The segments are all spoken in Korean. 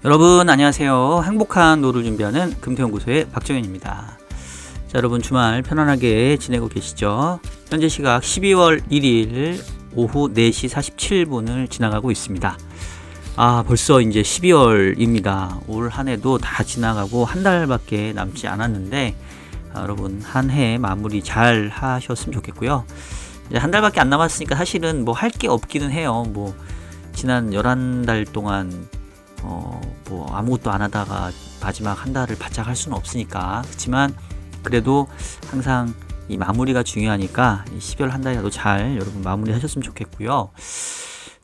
여러분 안녕하세요. 행복한 노후를 준비하는 금태연구소의 박정현입니다. 자, 여러분 주말 편안하게 지내고 계시죠? 현재 시각 12월 1일 오후 4시 47분을 지나가고 있습니다. 벌써 이제 12월입니다. 올 한 해도 다 지나가고 한 달밖에 남지 않았는데 여러분 한 해 마무리 잘 하셨으면 좋겠고요. 이제 한 달밖에 안 남았으니까 사실은 뭐 할 게 없기는 해요. 뭐 지난 11달 동안 뭐 아무것도 안 하다가 마지막 한 달을 바짝 할 수는 없으니까. 그렇지만 그래도 항상 이 마무리가 중요하니까 이 12월 한 달이라도 잘 여러분 마무리 하셨으면 좋겠고요.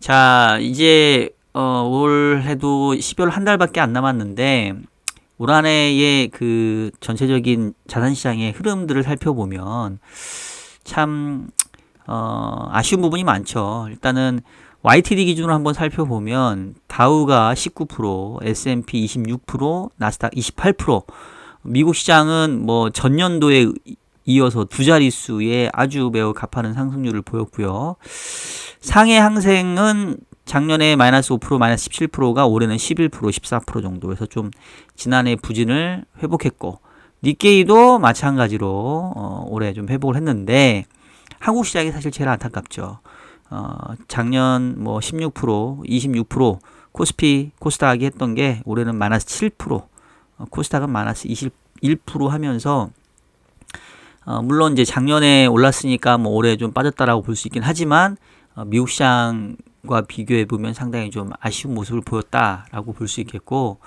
자, 이제 올해도 12월 한 달밖에 안 남았는데 올 한 해의 그 전체적인 자산시장의 흐름들을 살펴보면 참 아쉬운 부분이 많죠. 일단은 YTD 기준으로 한번 살펴보면 다우가 19%, S&P 26%, 나스닥 28%, 미국 시장은 뭐 전년도에 이어서 두 자릿수의 아주 매우 가파른 상승률을 보였고요. 상해 항생은 작년에 마이너스 5%, 마이너스 17%가 올해는 11%, 14% 정도에서 좀 지난해 부진을 회복했고, 니케이도 마찬가지로 올해 좀 회복을 했는데 한국 시장이 사실 제일 안타깝죠. 작년 뭐 16%, 26% 코스닥이 했던 게 올해는 마이너스 7%, 코스닥은 마이너스 21% 하면서 물론 이제 작년에 올랐으니까 뭐 올해 좀 빠졌다라고 볼 수 있긴 하지만 미국 시장과 비교해 보면 상당히 좀 아쉬운 모습을 보였다라고 볼 수 있겠고,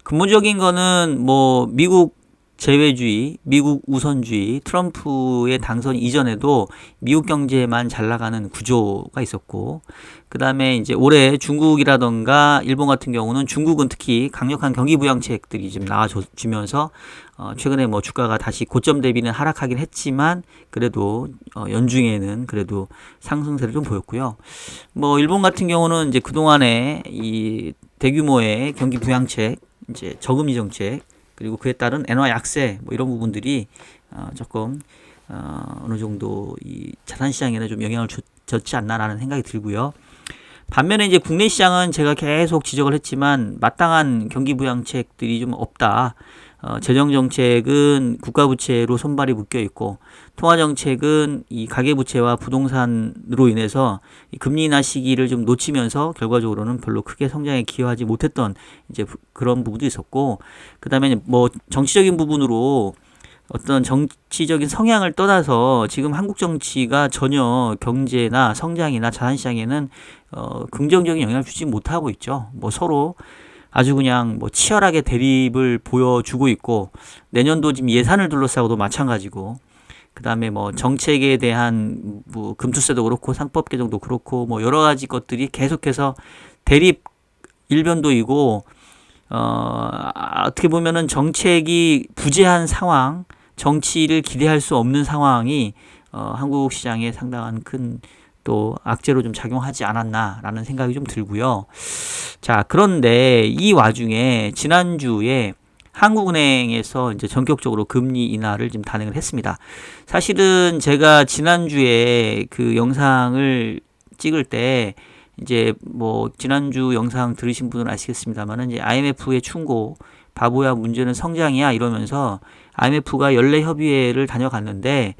근본적인 거는 뭐 미국 제외주의, 미국 우선주의, 트럼프의 당선 이전에도 미국 경제만 잘 나가는 구조가 있었고, 그 다음에 이제 올해 중국이라던가 일본 같은 경우는 중국은 특히 강력한 경기 부양책들이 지금 나와주면서 최근에 뭐 주가가 다시 고점 대비는 하락하긴 했지만 그래도 연중에는 그래도 상승세를 좀 보였고요. 뭐 일본 같은 경우는 이제 그동안에 이 대규모의 경기 부양책, 이제 저금리 정책, 그리고 그에 따른 엔화 약세 뭐 이런 부분들이 조금 어느 정도 이 자산 시장에는 좀 영향을 줬지 않나라는 생각이 들고요. 반면에 이제 국내 시장은 제가 계속 지적을 했지만 마땅한 경기 부양책들이 좀 없다. 재정 정책은 국가 부채로 손발이 묶여 있고, 통화 정책은 이 가계 부채와 부동산으로 인해서 이 금리 인하 시기를 좀 놓치면서 결과적으로는 별로 크게 성장에 기여하지 못했던 이제 그런 부분도 있었고, 그다음에 뭐 정치적인 부분으로 어떤 정치적인 성향을 떠나서 지금 한국 정치가 전혀 경제나 성장이나 자산시장에는 긍정적인 영향을 주지 못하고 있죠. 뭐 서로 아주 그냥 뭐 치열하게 대립을 보여주고 있고, 내년도 지금 예산을 둘러싸고도 마찬가지고, 그 다음에 뭐 정책에 대한 뭐 금투세도 그렇고 상법 개정도 그렇고 뭐 여러 가지 것들이 계속해서 대립 일변도이고, 어떻게 보면은 정책이 부재한 상황, 정치를 기대할 수 없는 상황이 한국 시장에 상당한 큰 또 악재로 좀 작용하지 않았나라는 생각이 좀 들고요. 자, 그런데 이 와중에 지난주에 한국은행에서 이제 전격적으로 금리 인하를 지금 단행을 했습니다. 사실은 제가 지난주에 그 영상을 찍을 때 이제 뭐 지난주 영상 들으신 분은 아시겠습니다만은 이제 IMF의 충고, 바보야 문제는 성장이야 이러면서 IMF가 연례 협의회를 다녀갔는데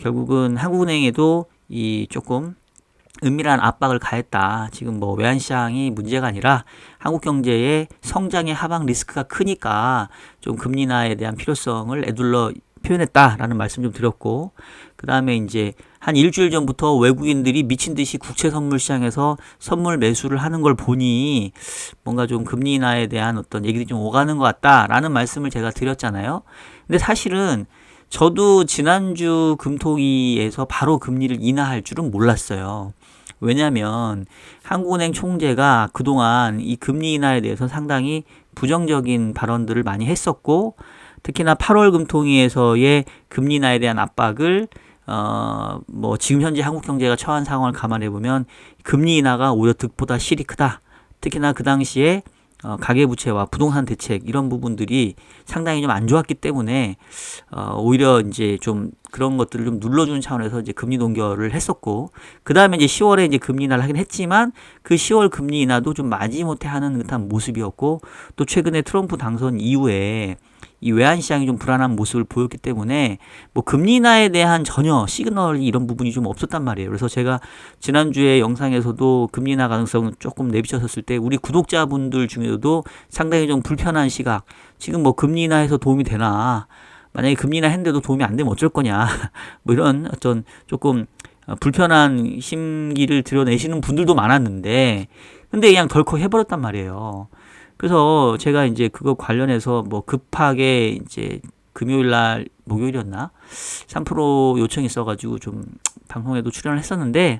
결국은 한국은행에도 이 조금 은밀한 압박을 가했다. 지금 뭐 외환시장이 문제가 아니라 한국 경제의 성장의 하방 리스크가 크니까 좀 금리 인하에 대한 필요성을 에둘러 표현했다라는 말씀 좀 드렸고, 그 다음에 이제 한 일주일 전부터 외국인들이 미친 듯이 국채 선물 시장에서 선물 매수를 하는 걸 보니 뭔가 좀 금리 인하에 대한 어떤 얘기들이 좀 오가는 것 같다라는 말씀을 제가 드렸잖아요. 근데 사실은 저도 지난주 금토기에서 바로 금리를 인하할 줄은 몰랐어요. 왜냐하면 한국은행 총재가 그동안 이 금리 인하에 대해서 상당히 부정적인 발언들을 많이 했었고, 특히나 8월 금통위에서의 금리 인하에 대한 압박을 뭐 지금 현재 한국 경제가 처한 상황을 감안해 보면 금리 인하가 오히려 득보다 실이 크다. 특히나 그 당시에 가계부채와 부동산 대책 이런 부분들이 상당히 좀 안 좋았기 때문에 오히려 이제 좀 그런 것들을 좀 눌러주는 차원에서 이제 금리 동결을 했었고, 그 다음에 이제 10월에 이제 금리 인하를 하긴 했지만 그 10월 금리 인하도 좀 마지못해 하는 듯한 모습이었고, 또 최근에 트럼프 당선 이후에 이 외환 시장이 좀 불안한 모습을 보였기 때문에 뭐 금리 인하에 대한 전혀 시그널이 이런 부분이 좀 없었단 말이에요. 그래서 제가 지난주에 영상에서도 금리 인하 가능성을 조금 내비쳤었을 때 우리 구독자분들 중에서도 상당히 좀 불편한 시각, 지금 뭐 금리 인하해서 도움이 되나, 만약에 금리 인하 했는데도 도움이 안 되면 어쩔 거냐 뭐 이런 어떤 조금 불편한 심기를 드러내시는 분들도 많았는데, 근데 그냥 덜컥 해버렸단 말이에요. 그래서 제가 이제 그거 관련해서 뭐 급하게 이제 금요일 날, 목요일이었나? 3% 요청이 있어가지고 좀 방송에도 출연을 했었는데,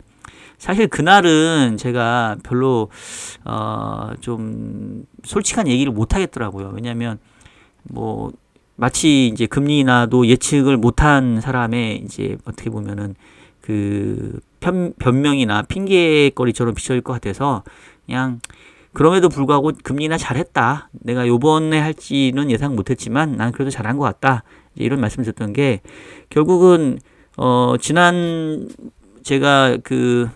사실 그날은 제가 별로, 좀 솔직한 얘기를 못 하겠더라고요. 왜냐면 뭐, 마치 이제 금리 인하도 예측을 못한 사람의 이제 어떻게 보면은 그 변명이나 핑계거리처럼 비춰질 것 같아서, 그냥 그럼에도 불구하고 금리 인하 잘했다, 내가 요번에 할지는 예상 못했지만 난 그래도 잘한 것 같다, 이런 말씀을 드렸던 게, 결국은 지난 제가 그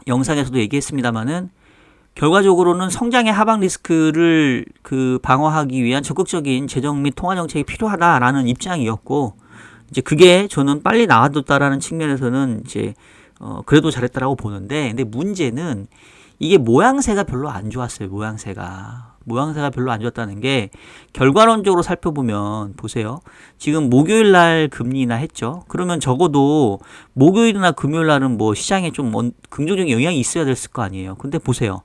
영상에서도 얘기했습니다마는 결과적으로는 성장의 하방 리스크를 그 방어하기 위한 적극적인 재정 및 통화 정책이 필요하다라는 입장이었고, 이제 그게 저는 빨리 나와줬다라는 측면에서는 이제 그래도 잘했다라고 보는데, 근데 문제는 이게 모양새가 별로 안 좋았어요. 모양새가 별로 안 좋았다는 게, 결과론적으로 살펴보면 보세요. 지금 목요일 날 금리 인하 했죠. 그러면 적어도 목요일이나 금요일 날은 뭐 시장에 좀 긍정적인 영향이 있어야 됐을 거 아니에요. 근데 보세요.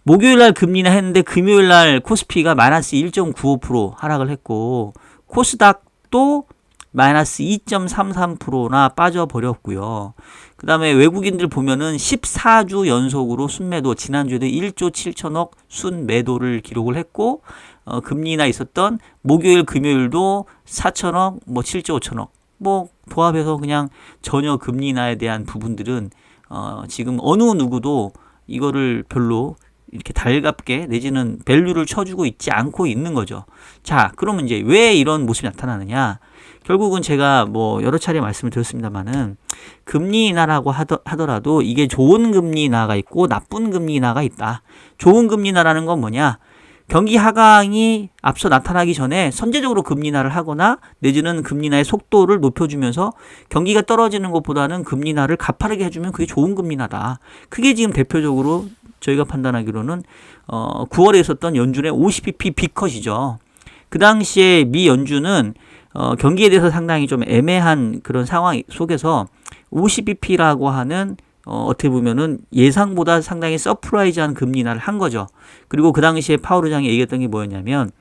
목요일 날 금리 인하 했는데 금요일 날 코스피가 마이너스 1.95% 하락을 했고, 코스닥도 마이너스 2.33%나 빠져버렸고요. 그 다음에 외국인들 보면은 14주 연속으로 순매도, 지난주에도 1조 7천억 순매도를 기록을 했고, 금리 인하 있었던 목요일 금요일도 4천억, 뭐 7조 5천억, 뭐 도합해서 그냥 전혀 금리 인하에 대한 부분들은 지금 어느 누구도 이거를 별로 이렇게 달갑게 내지는 밸류를 쳐주고 있지 않고 있는 거죠. 자, 그러면 이제 왜 이런 모습이 나타나느냐? 결국은 제가 뭐 여러 차례 말씀을 드렸습니다만은, 금리 인하라고 하더라도 이게 좋은 금리 인하가 있고 나쁜 금리 인하가 있다. 좋은 금리 인하라는 건 뭐냐? 경기 하강이 앞서 나타나기 전에 선제적으로 금리 인하를 하거나 내지는 금리 인하의 속도를 높여주면서 경기가 떨어지는 것보다는 금리 인하를 가파르게 해주면 그게 좋은 금리 인하다. 그게 지금 대표적으로 저희가 판단하기로는 9월에 있었던 연준의 50bp 비컷이죠. 그 당시에 미 연준은 경기에 대해서 상당히 좀 애매한 그런 상황 속에서 50bp라고 하는 어떻게 보면은 예상보다 상당히 서프라이즈한 금리 인하를 한 거죠. 그리고 그 당시에 파월 의장이 얘기했던 게 뭐였냐면,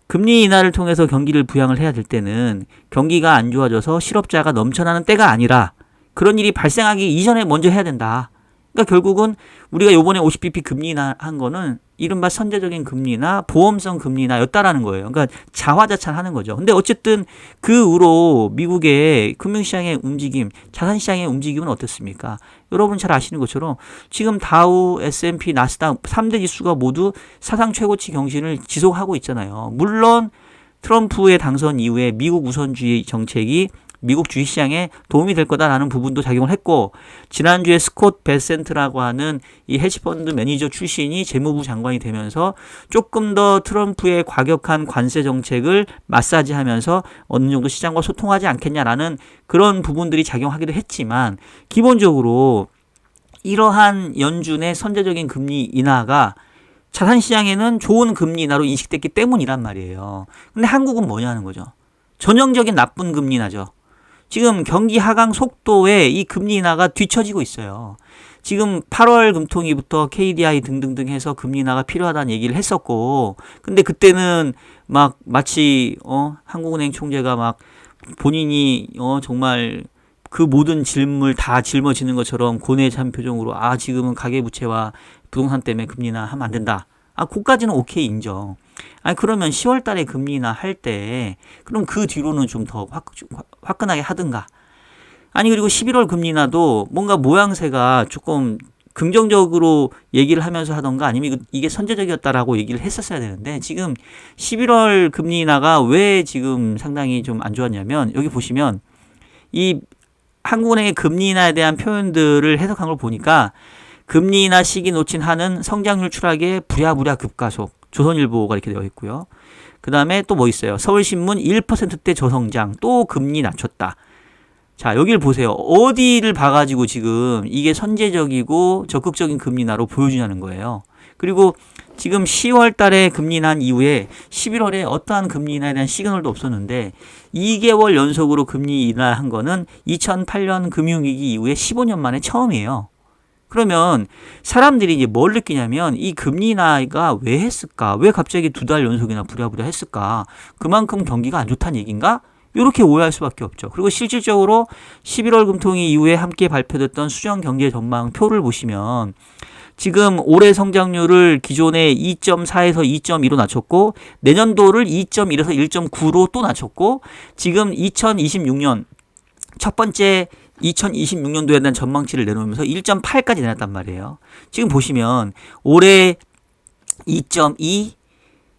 금리 인하를 통해서 경기를 부양을 해야 될 때는 경기가 안 좋아져서 실업자가 넘쳐나는 때가 아니라 그런 일이 발생하기 이전에 먼저 해야 된다. 그러니까 결국은 우리가 요번에 50bp 금리 인하 한 거는 이른바 선제적인 금리나 보험성 금리나였다라는 거예요. 그러니까 자화자찬하는 거죠. 근데 어쨌든 그 후로 미국의 금융시장의 움직임, 자산시장의 움직임은 어떻습니까? 여러분 잘 아시는 것처럼 지금 다우, S&P, 나스닥 3대 지수가 모두 사상 최고치 경신을 지속하고 있잖아요. 물론 트럼프의 당선 이후에 미국 우선주의 정책이 미국 주식시장에 도움이 될 거다라는 부분도 작용을 했고, 지난주에 스콧 베센트라고 하는 이 헤지펀드 매니저 출신이 재무부 장관이 되면서 조금 더 트럼프의 과격한 관세 정책을 마사지하면서 어느 정도 시장과 소통하지 않겠냐라는 그런 부분들이 작용하기도 했지만, 기본적으로 이러한 연준의 선제적인 금리 인하가 자산시장에는 좋은 금리 인하로 인식됐기 때문이란 말이에요. 근데 한국은 뭐냐는 거죠. 전형적인 나쁜 금리 인하죠. 지금 경기 하강 속도에 이 금리 인하가 뒤처지고 있어요. 지금 8월 금통위부터 KDI 등등등 해서 금리 인하가 필요하다는 얘기를 했었고, 근데 그때는 막 마치 한국은행 총재가 막 본인이 정말 그 모든 짐을 다 짊어지는 것처럼 고뇌에 찬 표정으로 지금은 가계부채와 부동산 때문에 금리 인하 하면 안 된다. 그까지는 오케이 인정. 그러면 10월 달에 금리 인하 할 때 그럼 그 뒤로는 좀 더 화끈하게 하든가. 그리고 11월 금리 인하도 뭔가 모양새가 조금 긍정적으로 얘기를 하면서 하던가 아니면 이게 선제적이었다라고 얘기를 했었어야 되는데 지금 11월 금리 인하가 왜 지금 상당히 좀 안 좋았냐면 여기 보시면 이 한국은행의 금리 인하에 대한 표현들을 해석한 걸 보니까 금리 인하 시기 놓친 한은 성장률 추락에 부랴부랴 급가속. 조선일보가 이렇게 되어 있고요. 그 다음에 또 뭐 있어요. 서울신문 1%대 저성장 또 금리 낮췄다. 자, 여기를 보세요. 어디를 봐가지고 지금 이게 선제적이고 적극적인 금리 인하로 보여주냐는 거예요. 그리고 지금 10월 달에 금리 인하한 이후에 11월에 어떠한 금리 인하에 대한 시그널도 없었는데 2개월 연속으로 금리 인하한 거는 2008년 금융위기 이후에 15년 만에 처음이에요. 그러면 사람들이 이제 뭘 느끼냐면 이 금리 인하가 왜 했을까? 왜 갑자기 2달 연속이나 부랴부랴 했을까? 그만큼 경기가 안 좋다는 얘기인가? 이렇게 오해할 수밖에 없죠. 그리고 실질적으로 11월 금통위 이후에 함께 발표됐던 수정 경제 전망 표를 보시면 지금 올해 성장률을 기존에 2.4에서 2.2로 낮췄고 내년도를 2.1에서 1.9로 또 낮췄고 지금 2026년 첫 번째 2026년도에 대한 전망치를 내놓으면서 1.8까지 내놨단 말이에요. 지금 보시면 올해 2.2,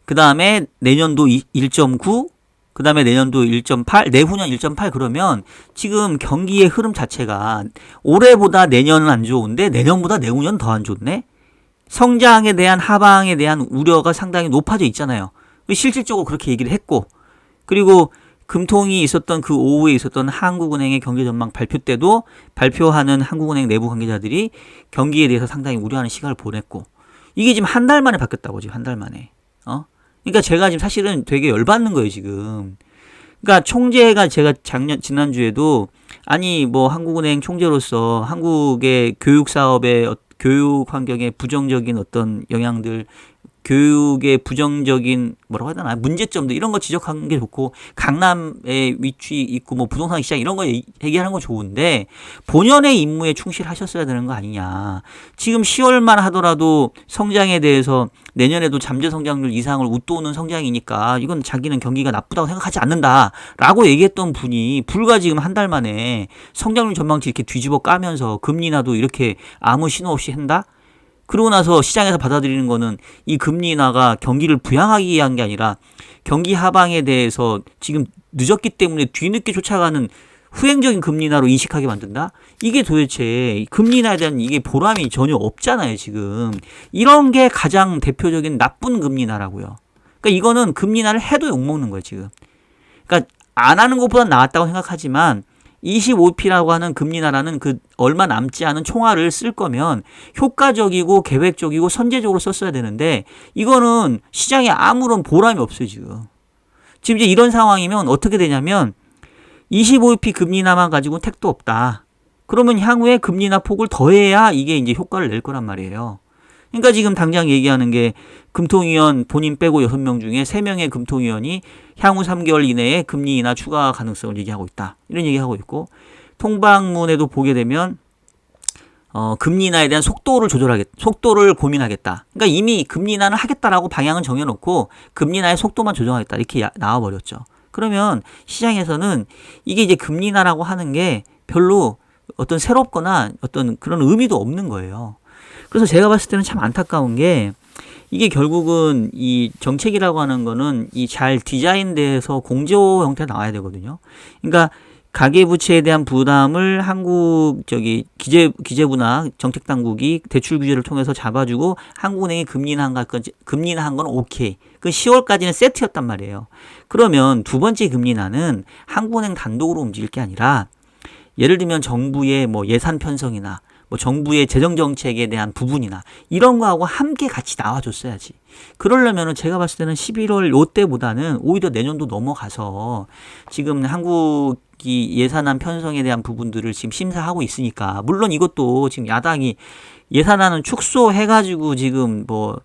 그 다음에 내년도 1.9, 그 다음에 내년도 1.8, 내후년 1.8 그러면 지금 경기의 흐름 자체가 올해보다 내년은 안 좋은데 내년보다 내후년 더 안 좋네? 성장에 대한 하방에 대한 우려가 상당히 높아져 있잖아요. 실질적으로 그렇게 얘기를 했고 그리고 금통이 있었던 그 오후에 있었던 한국은행의 경제전망 발표 때도 발표하는 한국은행 내부 관계자들이 경기에 대해서 상당히 우려하는 시간을 보냈고 이게 지금 한 달 만에 바뀌었다고 지금 한 달 만에. 그러니까 제가 지금 사실은 되게 열받는 거예요 지금. 그러니까 총재가 제가 지난주에도 아니 뭐 한국은행 총재로서 한국의 교육 사업에 교육 환경에 부정적인 어떤 영향들 교육의 부정적인 뭐라고 해야 되나 문제점들 이런 거 지적하는 게 좋고 강남에 위치 있고 뭐 부동산 시장 이런 거 얘기하는 거 좋은데 본연의 임무에 충실하셨어야 되는 거 아니냐. 지금 10월만 하더라도 성장에 대해서 내년에도 잠재 성장률 이상을 웃도는 성장이니까 이건 자기는 경기가 나쁘다고 생각하지 않는다라고 얘기했던 분이 불과 지금 한 달 만에 성장률 전망치 이렇게 뒤집어 까면서 금리 인하도 이렇게 아무 신호 없이 한다? 그러고 나서 시장에서 받아들이는 거는 이 금리 인하가 경기를 부양하기 위한 게 아니라 경기 하방에 대해서 지금 늦었기 때문에 뒤늦게 쫓아가는 후행적인 금리 인하로 인식하게 만든다? 이게 도대체 금리 인하에 대한 이게 보람이 전혀 없잖아요, 지금. 이런 게 가장 대표적인 나쁜 금리 인하라고요. 그러니까 이거는 금리 인하를 해도 욕먹는 거예요, 지금. 그러니까 안 하는 것보다 나았다고 생각하지만 25p라고 하는 금리 인하라는 그 얼마 남지 않은 총알을 쓸 거면 효과적이고 계획적이고 선제적으로 썼어야 되는데 이거는 시장에 아무런 보람이 없어요, 지금. 지금 이제 이런 상황이면 어떻게 되냐면 25p 금리 인하만 가지고는 택도 없다. 그러면 향후에 금리 인하 폭을 더해야 이게 이제 효과를 낼 거란 말이에요. 그러니까 지금 당장 얘기하는 게 금통위원 본인 빼고 6명 중에 3명의 금통위원이 향후 3개월 이내에 금리 인하 추가 가능성을 얘기하고 있다. 이런 얘기하고 있고 통방문에도 보게 되면 금리 인하에 대한 속도를 고민하겠다. 그러니까 이미 금리 인하는 하겠다라고 방향은 정해놓고 금리 인하의 속도만 조정하겠다. 이렇게 나와버렸죠. 그러면 시장에서는 이게 이제 금리 인하라고 하는 게 별로 어떤 새롭거나 어떤 그런 의미도 없는 거예요. 그래서 제가 봤을 때는 참 안타까운 게 이게 결국은 이 정책이라고 하는 거는 이 잘 디자인돼서 공조 형태가 나와야 되거든요. 그러니까 가계부채에 대한 부담을 한국 기재부나 정책당국이 대출 규제를 통해서 잡아주고 한국은행이 금리 인하한 건 오케이. 그 10월까지는 세트였단 말이에요. 그러면 두 번째 금리 인하는 한국은행 단독으로 움직일 게 아니라 예를 들면 정부의 뭐 예산 편성이나 뭐 정부의 재정 정책에 대한 부분이나 이런 거하고 함께 같이 나와줬어야지. 그러려면은 제가 봤을 때는 11월 요때보다는 오히려 내년도 넘어가서 지금 한국이 예산안 편성에 대한 부분들을 지금 심사하고 있으니까 물론 이것도 지금 야당이 예산안은 축소해가지고 지금 뭐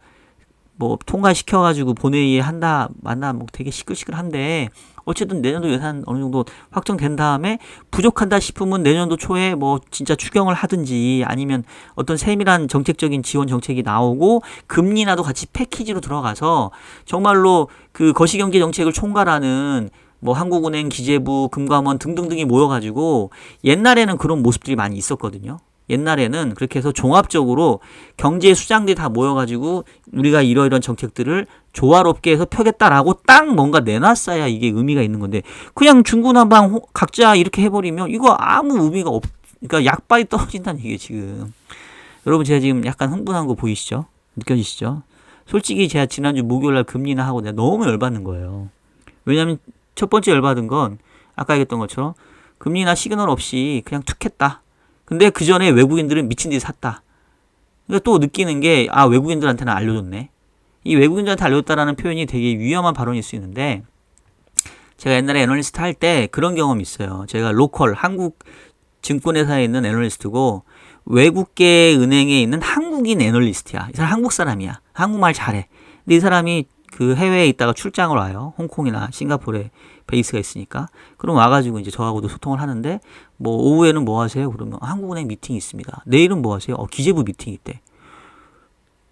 통과시켜가지고 본회의에 한다 만나 뭐 되게 시끌시끌한데 어쨌든 내년도 예산 어느 정도 확정된 다음에 부족한다 싶으면 내년도 초에 뭐 진짜 추경을 하든지 아니면 어떤 세밀한 정책적인 지원 정책이 나오고 금리 인하도 같이 패키지로 들어가서 정말로 그 거시경제 정책을 총괄하는 뭐 한국은행, 기재부, 금감원 등등등이 모여가지고 옛날에는 그런 모습들이 많이 있었거든요. 옛날에는 그렇게 해서 종합적으로 경제 수장들이 다 모여가지고 우리가 이러이러한 정책들을 조화롭게 해서 펴겠다라고 딱 뭔가 내놨어야 이게 의미가 있는 건데 그냥 중구난방 각자 이렇게 해버리면 이거 아무 의미가 없. 그러니까 약발이 떨어진다는 얘기예요 지금. 여러분 제가 지금 약간 흥분한 거 보이시죠? 느껴지시죠? 솔직히 제가 지난주 목요일날 금리 인하 하고 내가 너무 열받는 거예요. 왜냐하면 첫 번째 열받은 건 아까 얘기했던 것처럼 금리 인하 시그널 없이 그냥 툭 했다. 근데 그 전에 외국인들은 미친 듯이 샀다. 그러니까 또 느끼는 게 외국인들한테는 알려줬네. 이 외국인들한테 알려줬다라는 표현이 되게 위험한 발언일 수 있는데 제가 옛날에 애널리스트 할 때 그런 경험이 있어요. 제가 로컬 한국 증권회사에 있는 애널리스트고 외국계 은행에 있는 한국인 애널리스트야. 이 사람 한국 사람이야. 한국말 잘해. 근데 이 사람이 그 해외에 있다가 출장을 와요. 홍콩이나 싱가포르에 베이스가 있으니까. 그럼 와가지고 이제 저하고도 소통을 하는데 뭐 오후에는 뭐 하세요? 그러면 한국은행 미팅이 있습니다. 내일은 뭐 하세요? 기재부 미팅이 있대.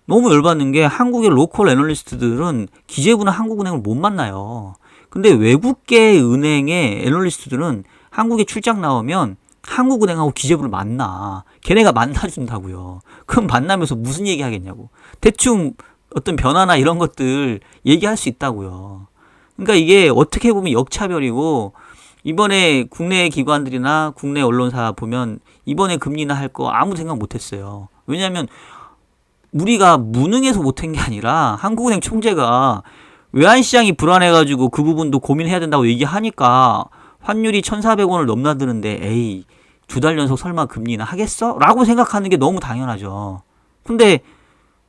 너무 열받는 게 한국의 로컬 애널리스트들은 기재부나 한국은행을 못 만나요. 근데 외국계 은행의 애널리스트들은 한국에 출장 나오면 한국은행하고 기재부를 만나. 걔네가 만나준다고요. 그럼 만나면서 무슨 얘기 하겠냐고. 대충 어떤 변화나 이런 것들 얘기할 수 있다고요. 그러니까 이게 어떻게 보면 역차별이고 이번에 국내 기관들이나 국내 언론사 보면 이번에 금리 인하 할 거 아무 생각 못했어요. 왜냐하면 우리가 무능해서 못한 게 아니라 한국은행 총재가 외환시장이 불안해가지고 그 부분도 고민해야 된다고 얘기하니까 환율이 1,400원을 넘나드는데 에이 2달 연속 설마 금리 인하 하겠어? 라고 생각하는 게 너무 당연하죠. 근데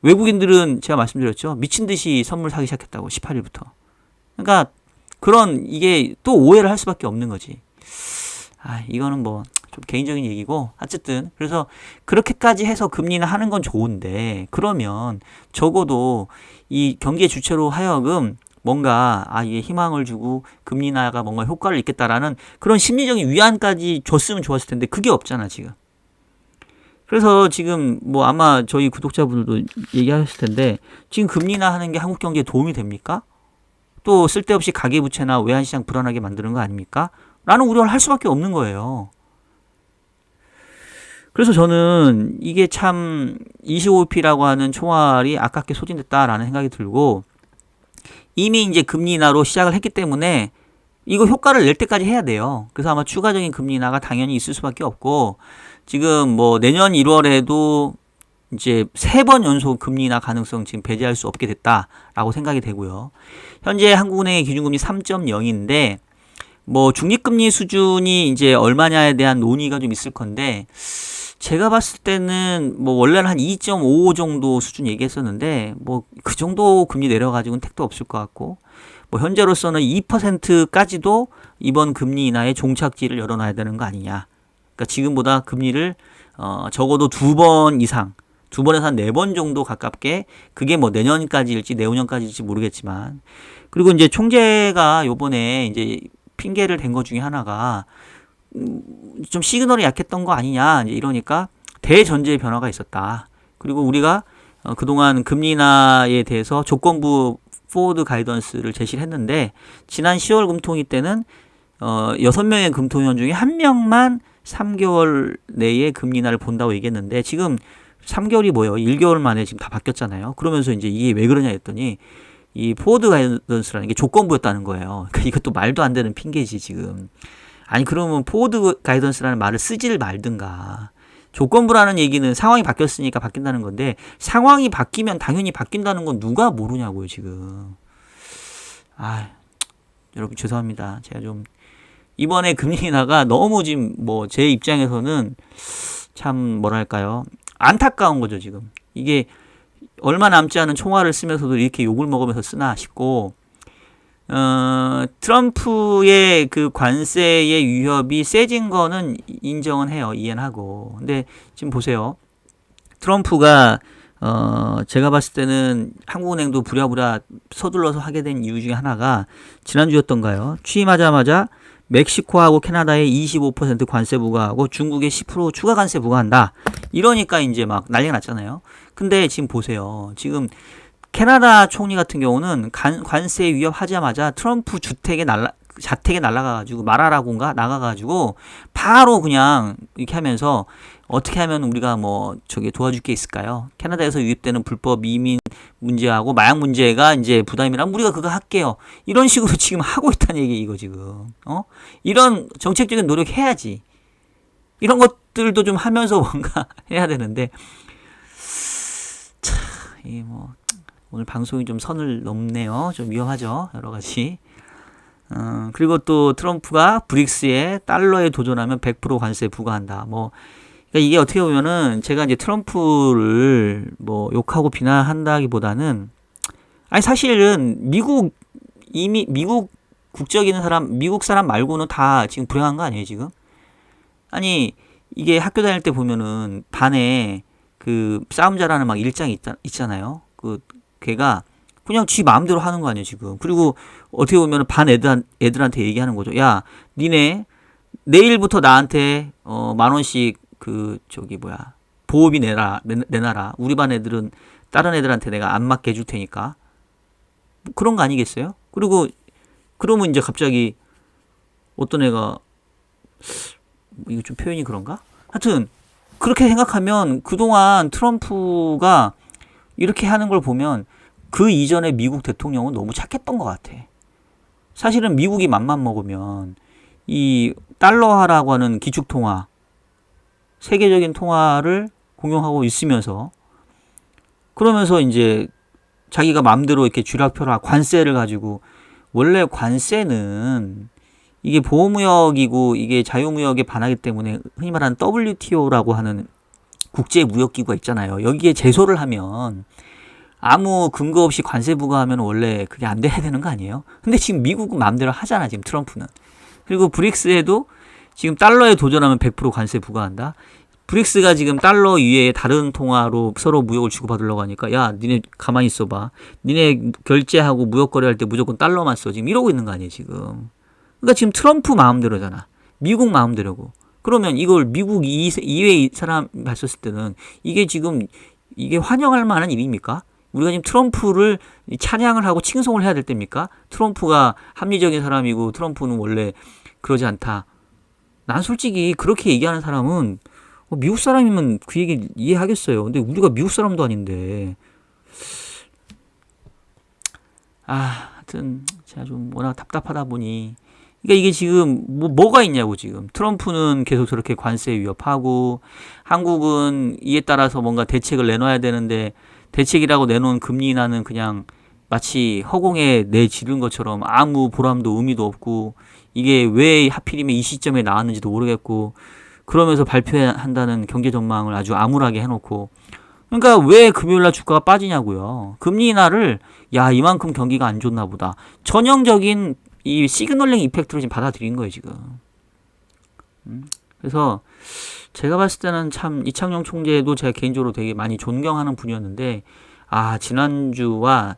외국인들은 제가 말씀드렸죠. 미친 듯이 선물 사기 시작했다고 18일부터. 그러니까 그런 이게 또 오해를 할 수밖에 없는 거지. 이거는 뭐 좀 개인적인 얘기고 어쨌든 그래서 그렇게까지 해서 금리는 하는 건 좋은데 그러면 적어도 이 경제 주체로 하여금 뭔가 이게 희망을 주고 금리 인하가 뭔가 효과를 있겠다라는 그런 심리적인 위안까지 줬으면 좋았을 텐데 그게 없잖아 지금. 그래서 지금 뭐 아마 저희 구독자분들도 얘기하셨을 텐데 지금 금리 인하 하는 게 한국 경제에 도움이 됩니까? 또 쓸데없이 가계부채나 외환시장 불안하게 만드는 거 아닙니까? 라는 우려를 할 수밖에 없는 거예요. 그래서 저는 이게 참 25p라고 하는 총알이 아깝게 소진됐다라는 생각이 들고 이미 이제 금리 인하로 시작을 했기 때문에 이거 효과를 낼 때까지 해야 돼요. 그래서 아마 추가적인 금리 인하가 당연히 있을 수밖에 없고 지금 뭐 내년 1월에도 이제 3번 연속 금리 인하 가능성 지금 배제할 수 없게 됐다라고 생각이 되고요. 현재 한국은행의 기준금리 3.0인데 뭐 중립금리 수준이 이제 얼마냐에 대한 논의가 좀 있을 건데 제가 봤을 때는 뭐 원래는 한 2.55 정도 수준 얘기했었는데 뭐 그 정도 금리 내려가지고는 택도 없을 것 같고 뭐 현재로서는 2%까지도 이번 금리 인하의 종착지를 열어놔야 되는 거 아니냐. 그러니까 지금보다 금리를 적어도 2번 이상 2번에서 한 4번 정도 가깝게 그게 뭐 내년까지일지 내후년까지일지 모르겠지만 그리고 이제 총재가 요번에 이제 핑계를 댄 것 중에 하나가 좀 시그널이 약했던 거 아니냐 이제 이러니까 대전제의 변화가 있었다. 그리고 우리가 그동안 금리 인하에 대해서 조건부 포워드 가이던스를 제시를 했는데 지난 10월 금통위 때는 6명의 금통위원 중에 1명만 3개월 내에 금리 인하를 본다고 얘기했는데 지금 3개월이 뭐예요? 1개월 만에 지금 다 바뀌었잖아요. 그러면서 이제 이게 왜 그러냐 했더니 이 포워드 가이던스라는 게 조건부였다는 거예요. 그러니까 이것도 말도 안 되는 핑계지 지금. 아니 그러면 포워드 가이던스라는 말을 쓰지를 말든가. 조건부라는 얘기는 상황이 바뀌었으니까 바뀐다는 건데 상황이 바뀌면 당연히 바뀐다는 건 누가 모르냐고요 지금. 여러분 죄송합니다. 제가 좀 이번에 금리 인하가 너무 지금 뭐 제 입장에서는 참 뭐랄까요 안타까운 거죠 지금. 이게 얼마 남지 않은 총알을 쓰면서도 이렇게 욕을 먹으면서 쓰나 싶고 트럼프의 그 관세의 위협이 세진 거는 인정은 해요. 이해는 하고. 근데 지금 보세요. 트럼프가 제가 봤을 때는 한국은행도 부랴부랴 서둘러서 하게 된 이유 중에 하나가 지난주였던가요? 취임하자마자 멕시코하고 캐나다에 25% 관세 부과하고 중국에 10% 추가 관세 부과한다. 이러니까 이제 막 난리가 났잖아요. 근데 지금 보세요. 지금 캐나다 총리 같은 경우는 관세 위협하자마자 트럼프 자택에 날아가가지고 말하라고인가 나가가지고 바로 그냥 이렇게 하면서 어떻게 하면 우리가 뭐 저기 도와줄 게 있을까요? 캐나다에서 유입되는 불법 이민 문제하고 마약 문제가 이제 부담이라면 우리가 그거 할게요. 이런 식으로 지금 하고 있다는 얘기 이거 지금. 이런 정책적인 노력해야지. 이런 것들도 좀 하면서 뭔가 해야 되는데 참, 이 뭐 오늘 방송이 좀 선을 넘네요. 좀 위험하죠. 여러 가지. 그리고 또 트럼프가 브릭스에 달러에 도전하면 100% 관세 부과한다. 뭐 그러니까 이게 어떻게 보면은 제가 이제 트럼프를 뭐 욕하고 비난한다기보다는 아니 사실은 미국 국적 있는 사람 미국 사람 말고는 다 지금 불행한 거 아니에요 지금? 아니 이게 학교 다닐 때 보면은 반에 그 싸움 잘하는 막 일장이 있잖아요. 그 걔가 그냥 지 마음대로 하는 거 아니에요 지금? 그리고 어떻게 보면은 반 애들한테 얘기하는 거죠. 야, 니네 내일부터 나한테 10,000원씩 그 저기 뭐야 보호비 내놔라. 우리 반 애들은 다른 애들한테 내가 안 맞게 해줄 테니까. 뭐 그런 거 아니겠어요? 그리고 그러면 이제 갑자기 어떤 애가 이거 좀 표현이 그런가? 하여튼 그렇게 생각하면 그동안 트럼프가 이렇게 하는 걸 보면 그 이전에 미국 대통령은 너무 착했던 것 같아. 사실은 미국이 맘만 먹으면 이 달러화라고 하는 기축통화 세계적인 통화를 공용하고 있으면서 그러면서 이제 자기가 마음대로 이렇게 쥐락펴락 관세를 가지고 원래 관세는 이게 보호무역이고 이게 자유무역에 반하기 때문에 흔히 말하는 WTO라고 하는 국제무역기구가 있잖아요. 여기에 제소를 하면 아무 근거 없이 관세 부과하면 원래 그게 안 돼야 되는 거 아니에요? 근데 지금 미국은 마음대로 하잖아, 지금 트럼프는. 그리고 브릭스에도 지금 달러에 도전하면 100% 관세 부과한다. 브릭스가 지금 달러 이외에 다른 통화로 서로 무역을 주고받으려고 하니까 야, 니네 가만히 있어봐. 니네 결제하고 무역 거래할 때 무조건 달러만 써. 지금 이러고 있는 거 아니에요, 지금. 그러니까 지금 트럼프 마음대로잖아. 미국 마음대로고. 그러면 이걸 미국 이외의 사람 봤었을 때는 이게 지금 이게 환영할 만한 일입니까? 우리가 지금 트럼프를 찬양을 하고 칭송을 해야 될 때입니까? 트럼프가 합리적인 사람이고 트럼프는 원래 그러지 않다. 난 솔직히 그렇게 얘기하는 사람은 미국 사람이면 그 얘기 이해하겠어요. 근데 우리가 미국 사람도 아닌데. 하여튼 제가 좀 워낙 답답하다 보니 그러니까 이게 지금 뭐가 있냐고 지금. 트럼프는 계속 저렇게 관세 위협하고 한국은 이에 따라서 뭔가 대책을 내놔야 되는데 대책이라고 내놓은 금리 인하는 그냥 마치 허공에 내지른 것처럼 아무 보람도 의미도 없고 이게 왜 하필이면 이 시점에 나왔는지도 모르겠고 그러면서 발표한다는 경제 전망을 아주 암울하게 해놓고 그러니까 왜 금요일날 주가가 빠지냐고요. 금리 인하를 야 이만큼 경기가 안 좋나 보다. 전형적인 이 시그널링 이펙트로 지금 받아들인 거예요 지금. 그래서 제가 봤을 때는 참 이창용 총재도 제가 개인적으로 되게 많이 존경하는 분이었는데 지난주와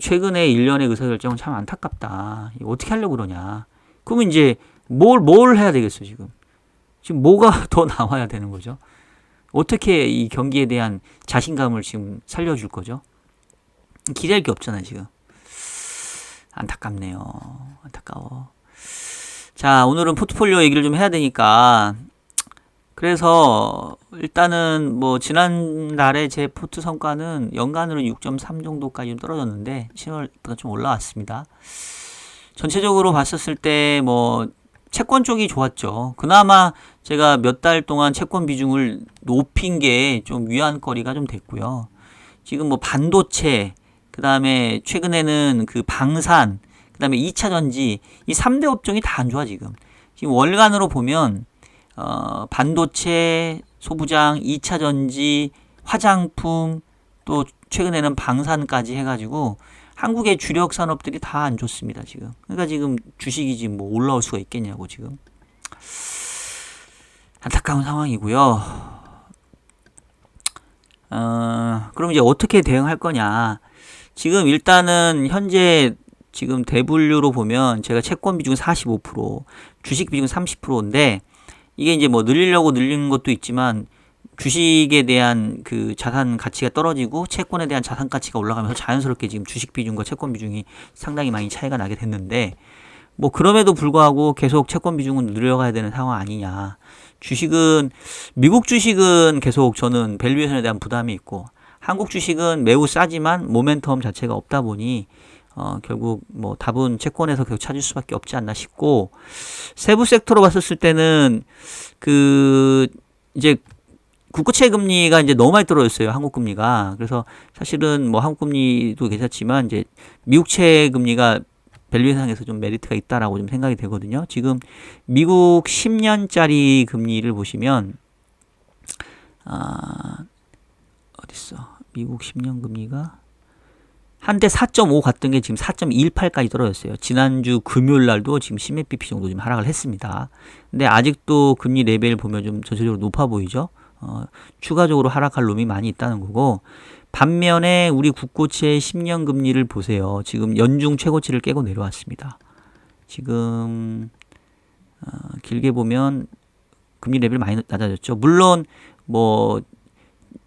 최근에 일련의 의사결정은 참 안타깝다. 이거 어떻게 하려고 그러냐. 그러면 이제 뭘 해야 되겠어 지금. 지금 뭐가 더 나와야 되는 거죠. 어떻게 이 경기에 대한 자신감을 지금 살려줄 거죠. 기대할 게 없잖아요 지금. 안타깝네요. 안타까워. 자, 오늘은 포트폴리오 얘기를 좀 해야 되니까 그래서 일단은 뭐 지난달에 제 포트 성과는 연간으로 6.3 정도까지 좀 떨어졌는데 7월보다 좀 올라왔습니다. 전체적으로 봤었을 때 뭐 채권 쪽이 좋았죠. 그나마 제가 몇 달 동안 채권 비중을 높인 게 좀 위안거리가 좀 됐고요. 지금 뭐 반도체 그 다음에 최근에는 그 방산, 그 다음에 2차 전지, 이 3대 업종이 다 안 좋아, 지금. 지금 월간으로 보면, 반도체, 소부장, 2차 전지, 화장품, 또 최근에는 방산까지 해가지고, 한국의 주력 산업들이 다 안 좋습니다, 지금. 그러니까 지금 주식이 지금 뭐 올라올 수가 있겠냐고, 지금. 안타까운 상황이고요. 그럼 이제 어떻게 대응할 거냐. 지금 일단은 현재 지금 대분류로 보면 제가 채권 비중 45%, 주식 비중 30%인데 이게 이제 뭐 늘리려고 늘리는 것도 있지만 주식에 대한 그 자산 가치가 떨어지고 채권에 대한 자산 가치가 올라가면서 자연스럽게 지금 주식 비중과 채권 비중이 상당히 많이 차이가 나게 됐는데 뭐 그럼에도 불구하고 계속 채권 비중은 늘려가야 되는 상황 아니냐. 주식은 미국 주식은 계속 저는 밸류에이션에 대한 부담이 있고 한국 주식은 매우 싸지만 모멘텀 자체가 없다 보니 결국 뭐 답은 채권에서 계속 찾을 수밖에 없지 않나 싶고 세부 섹터로 봤었을 때는 그 이제 국고채 금리가 이제 너무 많이 떨어졌어요. 한국 금리가. 그래서 사실은 뭐 한국 금리도 괜찮지만 이제 미국채 금리가 밸류에이션에서 좀 메리트가 있다라고 좀 생각이 되거든요. 지금 미국 10년짜리 금리를 보시면 어딨어? 미국 10년 금리가 한때 4.5 갔던 게 지금 4.18까지 떨어졌어요. 지난주 금요일 날도 지금 10몇 bp 정도 좀 하락을 했습니다. 근데 아직도 금리 레벨 보면 좀 전체적으로 높아 보이죠. 추가적으로 하락할 놈이 많이 있다는 거고 반면에 우리 국고채 10년 금리를 보세요. 지금 연중 최고치를 깨고 내려왔습니다. 지금 길게 보면 금리 레벨 많이 낮아졌죠. 물론 뭐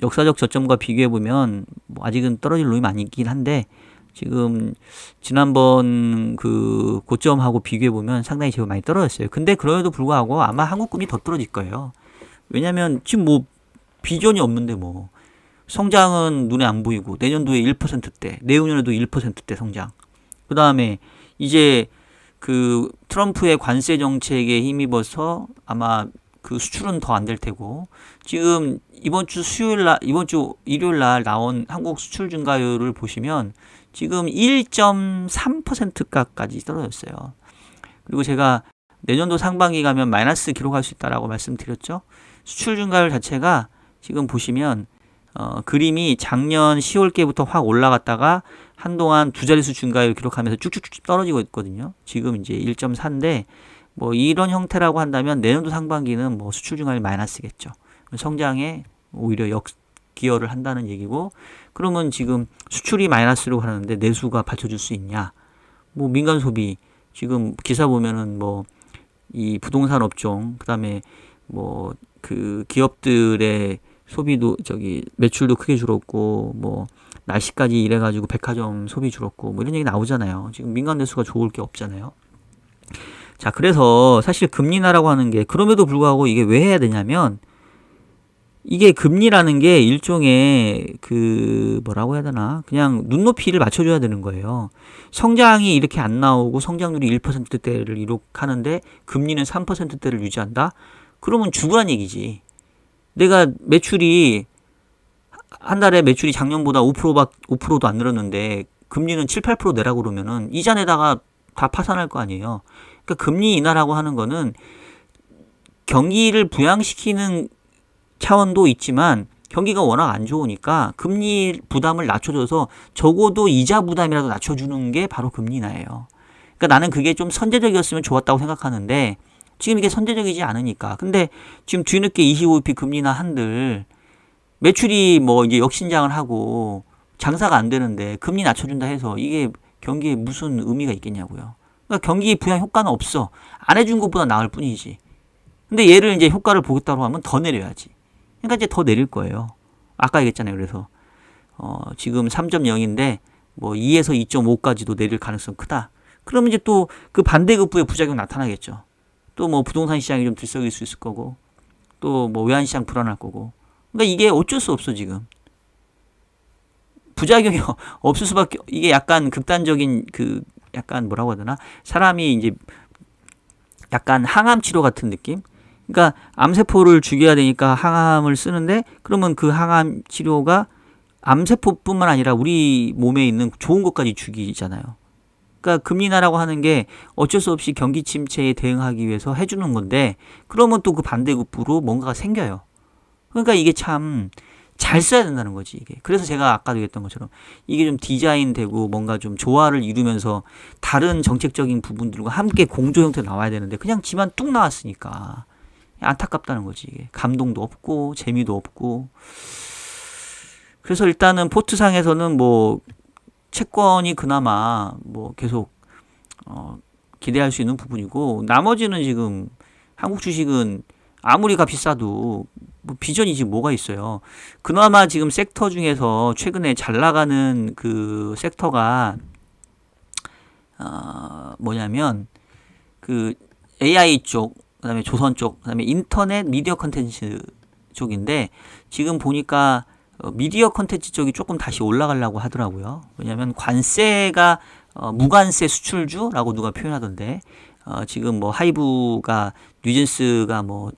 역사적 저점과 비교해 보면 뭐 아직은 떨어질 놈이 많이 있긴 한데 지금 지난번 그 고점하고 비교해 보면 상당히 제법 많이 떨어졌어요. 근데 그럼에도 불구하고 아마 한국 금리 더 떨어질 거예요. 왜냐면 지금 뭐 비전이 없는데 뭐 성장은 눈에 안 보이고 내년도에 1%대, 내후년에도 1%대 성장. 그 다음에 이제 그 트럼프의 관세 정책에 힘입어서 아마 그 수출은 더 안 될 테고 지금 이번 주 일요일 날 나온 한국 수출 증가율을 보시면 지금 1.3%까지 떨어졌어요. 그리고 제가 내년도 상반기 가면 마이너스 기록할 수 있다라고 말씀드렸죠. 수출 증가율 자체가 지금 보시면 그림이 작년 10월께부터 확 올라갔다가 한동안 두 자릿수 증가율 기록하면서 쭉쭉쭉 떨어지고 있거든요. 지금 이제 1.4인데 뭐 이런 형태라고 한다면 내년도 상반기는 뭐 수출 증가율 마이너스겠죠. 성장에 오히려 역기여를 한다는 얘기고 그러면 지금 수출이 마이너스로 하는데 내수가 받쳐줄 수 있냐? 뭐 민간 소비 지금 기사 보면은 뭐 이 부동산 업종 그다음에 뭐 그 기업들의 소비도 매출도 크게 줄었고 뭐 날씨까지 이래가지고 백화점 소비 줄었고 뭐 이런 얘기 나오잖아요. 지금 민간 내수가 좋을 게 없잖아요. 자, 그래서 사실 금리 인하라고 하는 게 그럼에도 불구하고 이게 왜 해야 되냐면 이게 금리라는 게 일종의 그 뭐라고 해야 되나 그냥 눈높이를 맞춰줘야 되는 거예요. 성장이 이렇게 안 나오고 성장률이 1%대를 이룩하는데 금리는 3%대를 유지한다? 그러면 죽으란 얘기지. 내가 매출이 한 달에 매출이 작년보다 5%도 안 늘었는데 금리는 7, 8% 내라고 그러면은 이자 내다가 다 파산할 거 아니에요. 그러니까 금리 인하라고 하는 거는 경기를 부양시키는 차원도 있지만 경기가 워낙 안 좋으니까 금리 부담을 낮춰줘서 적어도 이자 부담이라도 낮춰주는 게 바로 금리 인하예요. 그러니까 나는 그게 좀 선제적이었으면 좋았다고 생각하는데 지금 이게 선제적이지 않으니까. 근데 지금 뒤늦게 25bp 금리 인하 한들 매출이 뭐 이제 역신장을 하고 장사가 안 되는데 금리 낮춰준다 해서 이게 경기에 무슨 의미가 있겠냐고요. 그러니까 경기 부양 효과는 없어. 안 해준 것보다 나을 뿐이지. 근데 얘를 이제 효과를 보겠다고 하면 더 내려야지. 그러니까 이제 더 내릴 거예요. 아까 얘기했잖아요. 그래서 지금 3.0인데 뭐 2에서 2.5까지도 내릴 가능성 크다. 그러면 이제 또 그 반대급부의 부작용 나타나겠죠. 또 뭐 부동산 시장이 좀 들썩일 수 있을 거고 또 뭐 외환 시장 불안할 거고. 그러니까 이게 어쩔 수 없어 지금. 부작용이 없을 수밖에. 이게 약간 극단적인 그 약간 뭐라고 해야 되나? 사람이 이제 약간 항암 치료 같은 느낌? 그러니까 암세포를 죽여야 되니까 항암을 쓰는데 그러면 그 항암 치료가 암세포뿐만 아니라 우리 몸에 있는 좋은 것까지 죽이잖아요. 그러니까 금리 인하라고 하는 게 어쩔 수 없이 경기 침체에 대응하기 위해서 해주는 건데 그러면 또 그 반대급부로 뭔가가 생겨요. 그러니까 이게 참 잘 써야 된다는 거지 이게. 그래서 제가 아까도 얘기했던 것처럼 이게 좀 디자인되고 뭔가 좀 조화를 이루면서 다른 정책적인 부분들과 함께 공조 형태로 나와야 되는데 그냥 지만 뚝 나왔으니까 안타깝다는 거지 이게. 감동도 없고 재미도 없고. 그래서 일단은 포트상에서는 뭐 채권이 그나마 뭐 계속 기대할 수 있는 부분이고 나머지는 지금 한국 주식은 아무리 값이 싸도 뭐 비전이 지금 뭐가 있어요. 그나마 지금 섹터 중에서 최근에 잘 나가는 그 섹터가 뭐냐면 그 AI 쪽 그다음에 조선 쪽, 그다음에 인터넷 미디어 컨텐츠 쪽인데 지금 보니까 미디어 컨텐츠 쪽이 조금 다시 올라가려고 하더라고요. 왜냐하면 관세가 무관세 수출주라고 누가 표현하던데 지금 뭐 하이브가 뉴진스가 뭐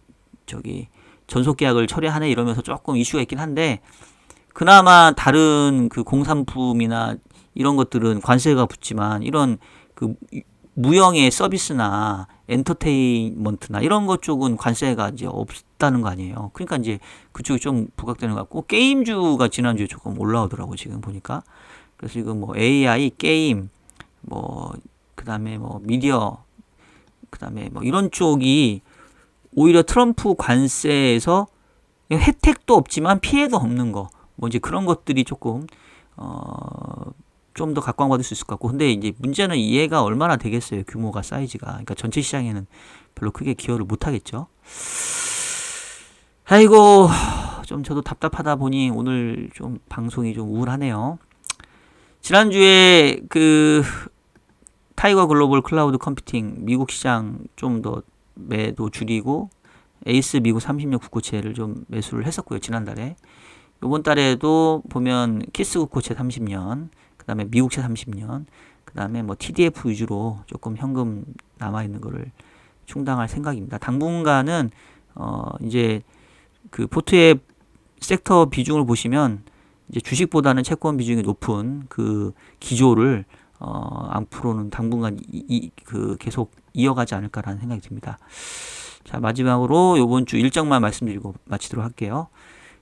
저기 전속 계약을 철회하네 이러면서 조금 이슈가 있긴 한데 그나마 다른 그 공산품이나 이런 것들은 관세가 붙지만 이런 그 무형의 서비스나 엔터테인먼트나 이런 것 쪽은 관세가 이제 없다는 거 아니에요. 그러니까 이제 그쪽이 좀 부각되는 것 같고 게임주가 지난주에 조금 올라오더라고 지금 보니까. 그래서 지금 뭐 AI, 게임, 뭐 그다음에 뭐 미디어, 그다음에 뭐 이런 쪽이 오히려 트럼프 관세에서 혜택도 없지만 피해도 없는 거. 뭐 이제 그런 것들이 조금 좀 더 각광받을 수 있을 것 같고 근데 이제 문제는 이해가 얼마나 되겠어요 규모가 사이즈가 그러니까 전체 시장에는 별로 크게 기여를 못 하겠죠. 아이고 좀 저도 답답하다 보니 오늘 좀 방송이 좀 우울하네요. 지난주에 그 타이거 글로벌 클라우드 컴퓨팅 미국 시장 좀 더 매도 줄이고 에이스 미국 30년 국고채를 좀 매수를 했었고요 지난달에. 이번 달에도 보면 키스 국고채 30년 그 다음에 미국채 30년, 그 다음에 뭐 TDF 위주로 조금 현금 남아있는 거를 충당할 생각입니다. 당분간은, 이제 그 포트의 섹터 비중을 보시면 이제 주식보다는 채권 비중이 높은 그 기조를, 앞으로는 당분간 그 계속 이어가지 않을까라는 생각이 듭니다. 자, 마지막으로 요번 주 일정만 말씀드리고 마치도록 할게요.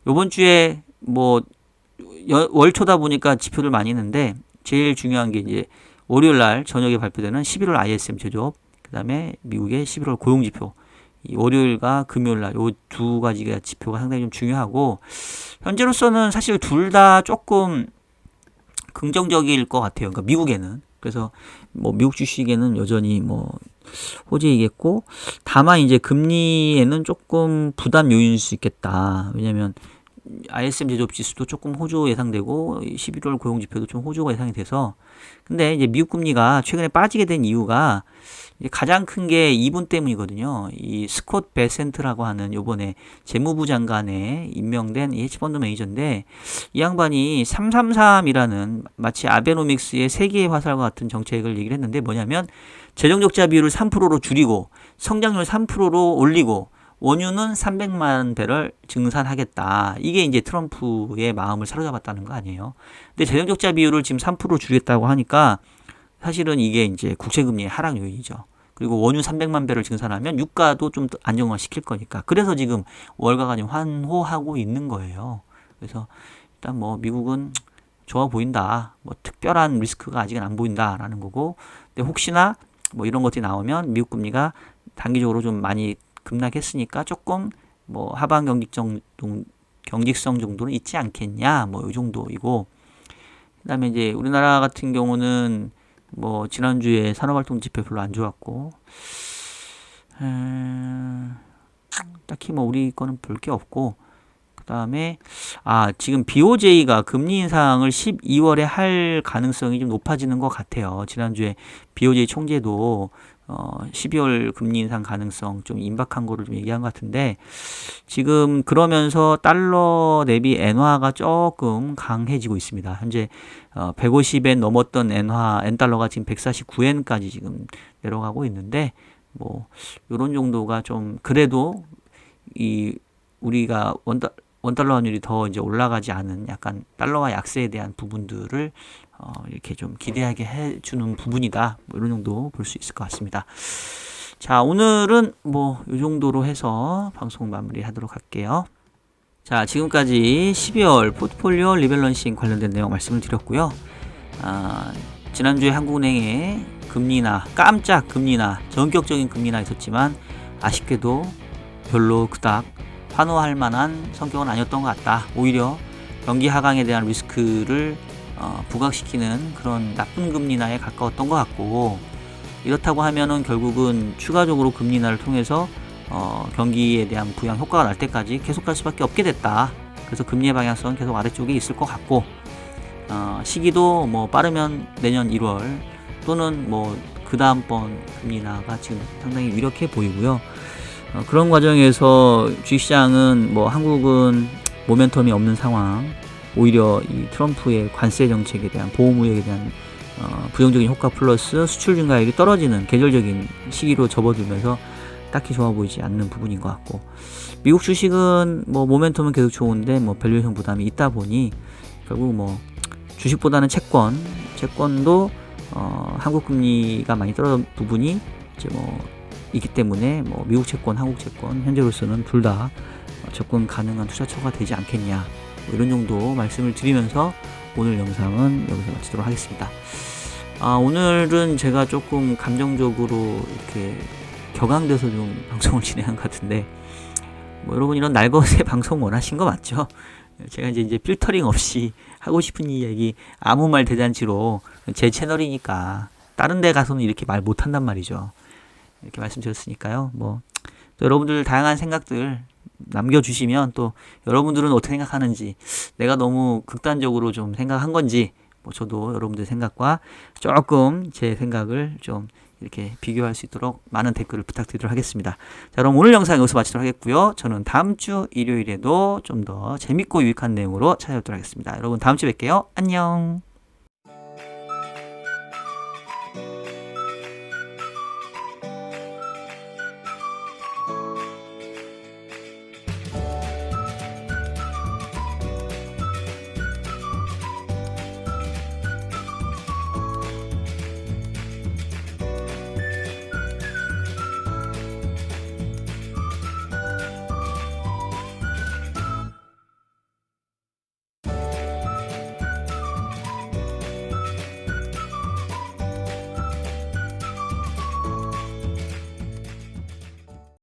요번 주에 뭐 월초다 보니까 지표를 많이 있는데 제일 중요한 게 이제 월요일 날 저녁에 발표되는 11월 ISM 제조업, 그다음에 미국의 11월 고용 지표. 이 월요일과 금요일 날 요 두 가지가 지표가 상당히 좀 중요하고 현재로서는 사실 둘 다 조금 긍정적일 것 같아요. 그러니까 미국에는. 그래서 뭐 미국 주식에는 여전히 뭐 호재이겠고 다만 이제 금리에는 조금 부담 요인일 수 있겠다. 왜냐면 ISM 제조업 지수도 조금 호조 예상되고 11월 고용 지표도 좀 호조가 예상이 돼서 근데 이제 미국 금리가 최근에 빠지게 된 이유가 가장 큰 게 이분 때문이거든요. 이 스콧 베센트라고 하는 요번에 재무부 장관에 임명된 이 헤지펀드 매니저인데 이 양반이 333이라는 마치 아베노믹스의 세계의 화살과 같은 정책을 얘기를 했는데 뭐냐면 재정 적자 비율을 3%로 줄이고 성장률 3%로 올리고 원유는 300만 배럴 증산하겠다. 이게 이제 트럼프의 마음을 사로잡았다는 거 아니에요. 근데 재정 적자 비율을 지금 3%로 줄이겠다고 하니까 사실은 이게 이제 국채금리의 하락 요인이죠. 그리고 원유 300만 배럴 증산하면 유가도 좀 안정화 시킬 거니까. 그래서 지금 월가가 지금 환호하고 있는 거예요. 그래서 일단 뭐 미국은 좋아 보인다. 뭐 특별한 리스크가 아직은 안 보인다라는 거고. 근데 혹시나 뭐 이런 것들이 나오면 미국 금리가 단기적으로 좀 많이 급락했으니까 조금 뭐 하방 경직성 정도는 있지 않겠냐 뭐 이 정도이고 그다음에 이제 우리나라 같은 경우는 뭐 지난주에 산업활동 지표 별로 안 좋았고 딱히 뭐 우리 거는 볼 게 없고 그다음에 지금 BOJ가 금리 인상을 12월에 할 가능성이 좀 높아지는 것 같아요. 지난주에 BOJ 총재도 12월 금리 인상 가능성 좀 임박한 거를 좀 얘기한 것 같은데 지금 그러면서 달러 대비 엔화가 조금 강해지고 있습니다. 현재 150엔 넘었던 엔달러가 지금 149엔까지 지금 내려가고 있는데 뭐 요런 정도가 좀 그래도 이 우리가 원달러 환율이 더 이제 올라가지 않은 약간 달러와 약세에 대한 부분들을 이렇게 좀 기대하게 해주는 부분이다. 뭐 이런 정도 볼 수 있을 것 같습니다. 자, 오늘은 뭐 이 정도로 해서 방송 마무리하도록 할게요. 자, 지금까지 12월 포트폴리오 리밸런싱 관련된 내용 말씀을 드렸고요. 지난주에 한국은행의 금리나 깜짝 금리나 전격적인 금리나 있었지만 아쉽게도 별로 그닥 환호할 만한 성격은 아니었던 것 같다. 오히려 경기 하강에 대한 리스크를 부각시키는 그런 나쁜 금리나에 가까웠던 것 같고 이렇다고 하면은 결국은 추가적으로 금리나를 통해서 경기에 대한 부양 효과가 날 때까지 계속 갈 수밖에 없게 됐다. 그래서 금리의 방향성은 계속 아래쪽에 있을 것 같고 시기도 뭐 빠르면 내년 1월 또는 뭐 그 다음번 금리나가 지금 상당히 유력해 보이고요. 그런 과정에서 주식시장은 뭐 한국은 모멘텀이 없는 상황, 오히려 이 트럼프의 관세 정책에 대한 보호무역에 대한 부정적인 효과 플러스 수출 증가율이 떨어지는 계절적인 시기로 접어들면서 딱히 좋아 보이지 않는 부분인 것 같고, 미국 주식은 뭐 모멘텀은 계속 좋은데 뭐 밸류에이션 부담이 있다 보니 결국 뭐 주식보다는 채권도 한국 금리가 많이 떨어진 부분이 이제 뭐 있기 때문에 뭐 미국 채권, 한국 채권 현재로서는 둘 다 접근 가능한 투자처가 되지 않겠냐, 뭐 이런 정도 말씀을 드리면서 오늘 영상은 여기서 마치도록 하겠습니다. 오늘은 제가 조금 감정적으로 이렇게 격앙돼서 좀 방송을 진행한 것 같은데, 뭐 여러분 이런 날것의 방송 원하신 거 맞죠? 제가 이제 필터링 없이 하고 싶은 이야기 아무 말 대잔치로, 제 채널이니까 다른 데 가서는 이렇게 말 못한단 말이죠. 이렇게 말씀드렸으니까요. 뭐 또 여러분들 다양한 생각들 남겨주시면, 또 여러분들은 어떻게 생각하는지, 내가 너무 극단적으로 좀 생각한 건지, 뭐 저도 여러분들 생각과 조금 제 생각을 좀 이렇게 비교할 수 있도록 많은 댓글을 부탁드리도록 하겠습니다. 자, 그럼 오늘 영상 여기서 마치도록 하겠고요. 저는 다음 주 일요일에도 좀 더 재밌고 유익한 내용으로 찾아뵙도록 하겠습니다. 여러분 다음 주에 뵐게요. 안녕.